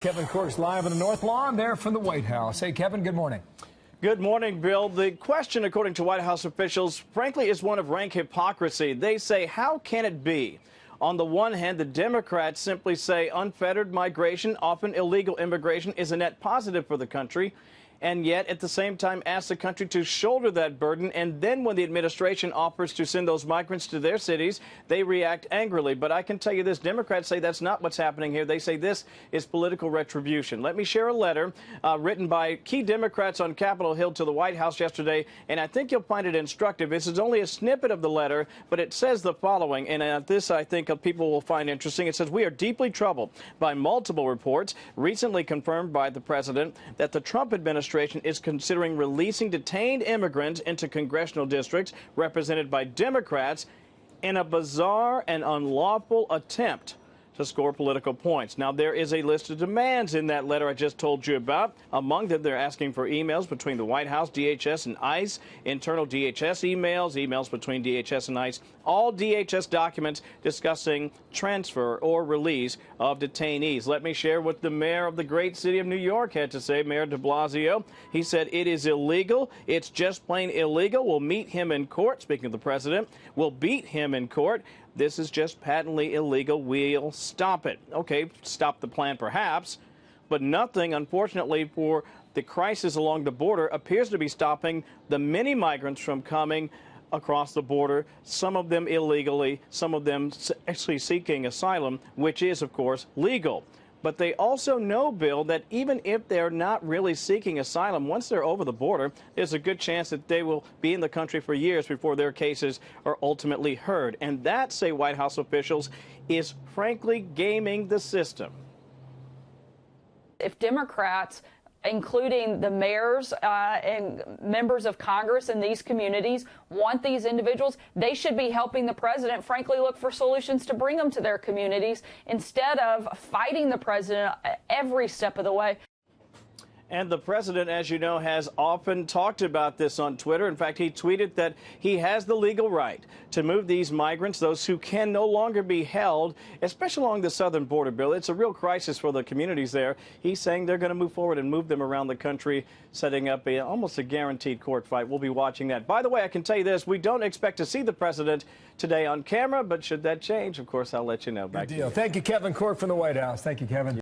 Kevin Corke's live on the North Lawn there from the White House. Hey, Kevin, good morning. Good morning, Bill. The question, according to White House officials, frankly, is one of rank hypocrisy. They say, how can it be? On the one hand, the Democrats simply say unfettered migration, often illegal immigration, is a net positive for the country, and yet at the same time ask the country to shoulder that burden. And then when the administration offers to send those migrants to their cities, they react angrily. But I can tell you this, Democrats say that's not what's happening here. They say this is political retribution. Let me share a letter written by key Democrats on Capitol Hill to the White House yesterday, and I think you'll find it instructive. This is only a snippet of the letter, but it says the following, and this I think people will find interesting. It says, "We are deeply troubled by multiple reports recently confirmed by the president that the Trump administration is considering releasing detained immigrants into congressional districts represented by Democrats in a bizarre and unlawful attempt to score political points." Now, there is a list of demands in that letter I just told you about. Among them, they're asking for emails between the White House, DHS, and ICE, internal DHS emails, emails between DHS and ICE, all DHS documents discussing transfer or release of detainees. Let me share what the mayor of the great city of New York had to say, Mayor de Blasio. He said, "It is illegal. It's just plain illegal. We'll meet him in court." Speaking of the president, "We'll beat him in court. This is just patently illegal. We'll stop it." Okay, stop the plan perhaps, but nothing, unfortunately, for the crisis along the border appears to be stopping the many migrants from coming across the border, some of them illegally, some of them actually seeking asylum, which is, of course, legal. But they also know, Bill, that even if they're not really seeking asylum, once they're over the border, there's a good chance that they will be in the country for years before their cases are ultimately heard. And that, say White House officials, is frankly gaming the system. If Democrats, including the mayors and members of Congress in these communities, want these individuals, they should be helping the president, frankly, look for solutions to bring them to their communities instead of fighting the president every step of the way. And the president, as you know, has often talked about this on Twitter. In fact, he tweeted that he has the legal right to move these migrants, those who can no longer be held, especially along the southern border, Bill. It's a real crisis for the communities there. He's saying they're going to move forward and move them around the country, setting up almost a guaranteed court fight. We'll be watching that. By the way, I can tell you this. We don't expect to see the president today on camera, but should that change, of course, I'll let you know. Good deal. Thank you, Kevin Corke from the White House. Thank you, Kevin.